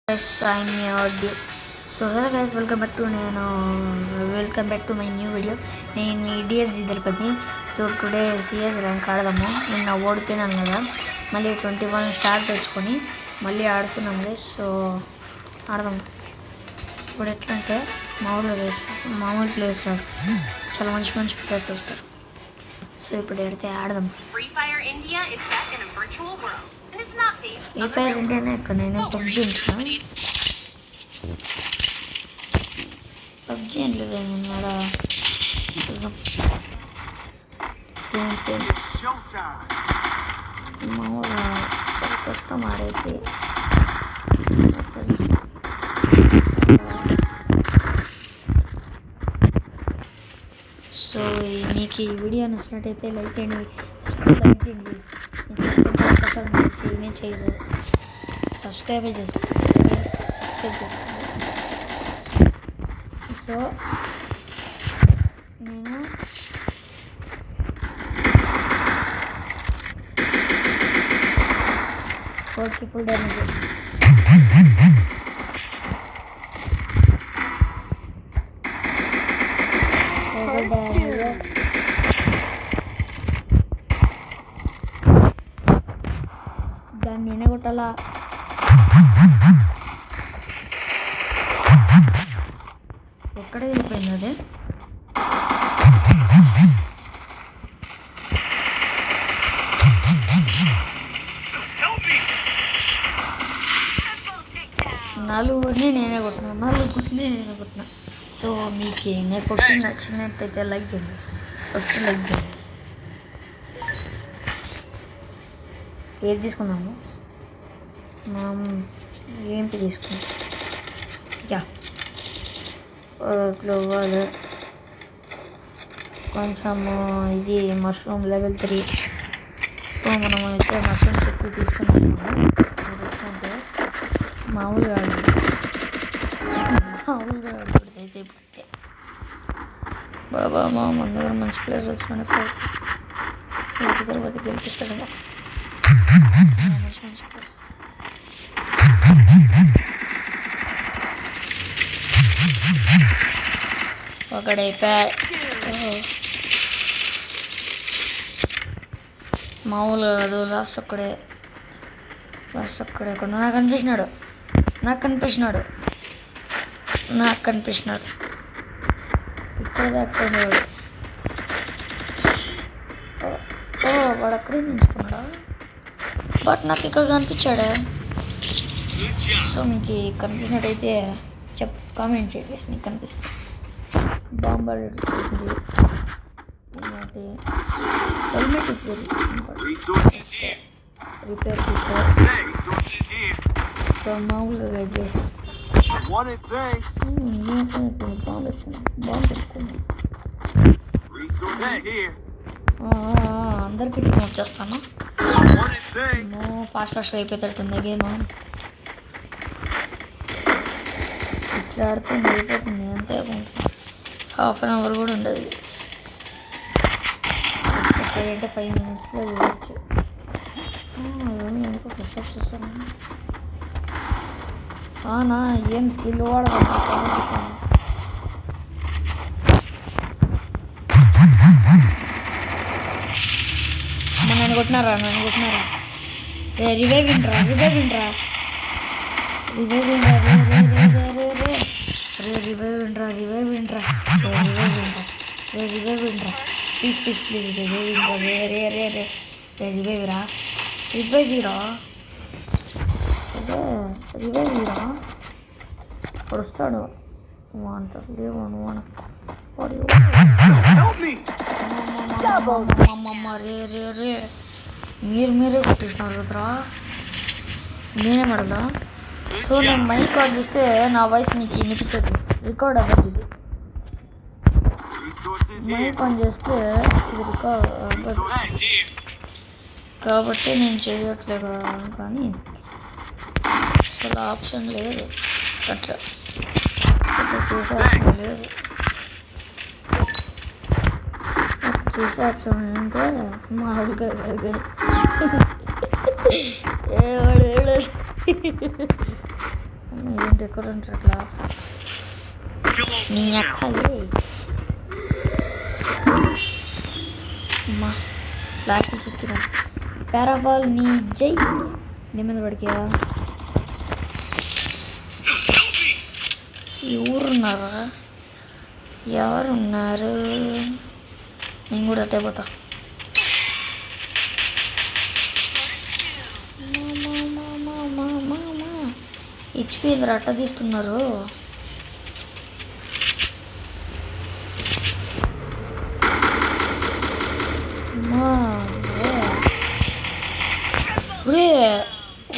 Yes, I'm your dear. So hello guys, welcome back to my new video. నేను మీ DFG Tirupati. So today CS rank ఆడదాము. నిన్న ఓడిపోయినాను కదా, మళ్ళీ 21 స్టార్ తెచ్చుకొని మళ్ళీ ఆడుతున్నాం గైస్. సో ఆడదాము. ఇప్పుడు ఎట్లా అంటే మామూలు ప్లేస్ రాదు, చాలా మంచి ప్లేస్ వస్తారు. సో ఇప్పుడు ఎడితే ఆడదాం. ఫ్రీ ఫైర్ ఇండియానే ఎక్కువ, నేను పబ్జీ ఏం లేదు ఆడ చూసాం. సేమ్ మామూలుగా చాలా కష్టం ఆడైతే. సో మీకు ఈ వీడియో నచ్చినట్టయితే లైక్ చేయండి, చేయలేదు సబ్స్క్రైబ్ చేసుకోండి. సో నేను ఓకే ఫుల్ డ్యామేజ్ దాన్ని నేనే కొట్టాలా. ఎక్కడ వెళ్ళిపోయింది అదే? నలుగురిని నేనే కొట్టినా. సో మీకు నేను కొట్టి నచ్చినట్టయితే లైక్ చేయండి, ఫస్ట్ లైక్ చేయండి. ఏది తీసుకున్నాము? మనం ఏంటి తీసుకున్నాం? గ్లోబల్ కొంచెము ఇది మష్రూమ్ లెవెల్ 3. సో మనం అయితే మష్రూమ్స్ ఎక్కువ తీసుకున్నాము. అంటే మామూలుగా ఆడుకుంటే ఇప్పుడైతే బాబా మా మన దగ్గర మంచి ప్లేయర్ వచ్చిన తర్వాత గెలిపిస్తాడేమో. మంచి ప్లేయర్ ఒకడైపోయా. మామూలుగా కాదు, లాస్ట్ ఒక్కడే ఎక్కడ నాకు కనిపించినాడు ఇక్కడ దాకా వాడు అక్కడే నించుకున్నాడా, బట్ నాకు ఇక్కడ కనిపించాడా. సో మీకు కనిపించినట్టయితే కామెంట్ చేయండి మీకు కనిపిస్తుంది. Bomber helmet is very repair so మామూలుగా చేసి అందరికి వచ్చేస్తాను. ఫాస్ట్గా అయిపోయేటట్టుంది గేమ్. ఇట్లా ఆడుతుంది అయిపోతుంది, అంతేపు హాఫ్ అన్ అవర్ కూడా ఉండదు. అంటే 5 minutesలో చూడవచ్చు. ఎందుకో ఫస్ట్ చూస్తాను. నా ఏం స్కిల్ వాడదాం. నన్ను కొట్టినారా రివైవ్ విండ్రా ప్లీజ్ రివైవ్ వస్తాడు అంటారు. మీరే కొట్టేసినారు కదరా, నేనే పడదా. సో నేను మైక్ ఆన్ చేస్తే నా వాయిస్ మీకు వినిపించదు, రికార్డ్ అవ్వదు. ఇది మైక్ ఆన్ చేస్తే ఇది రికార్డ్ అవ్వదు కాబట్టి నేను చేయట్లేదు. కానీ అసలు ఆప్షన్ లేదు, అట్లా చేసే ఆప్షన్ లేదు. చేసే ఆప్షన్ అంటే మామూలుగా ఏంటి ఎక్కడ ఉంటారు అట్లా నీ అక్కలే అమ్మా ప్లాస్టిక్ ఎక్కిన పారాబాల్ నీ జై నీ మీద పడికా ఈ ఊరున్నారా ఎవరున్నారు నేను కూడా అట్టే పోతా హెచ్పి ఇంద్ర అట్ట తీస్తున్నారు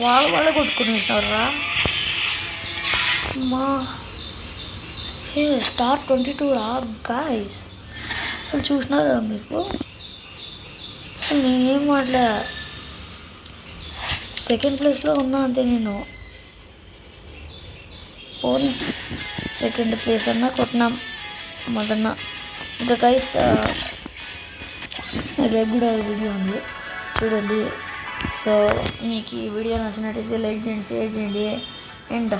వాళ్ళే కొట్టుకునేసినారా మా స్టార్ 22 గాయస్ అసలు చూసినారా మీకు అసలు నేనేం మాట్లా సెకండ్ ప్లేస్లో ఉన్నా అంతే నేను పోనీ సెకండ్ ప్లేస్ అన్నా కొట్టినాం మొదన్న ఇంకా గైస్ రేపు కూడా వీడియో ఉంది చూడండి సో మీకు ఈ వీడియో నచ్చినట్టయితే లైక్ చేయండి షేర్ చేయండి అండ్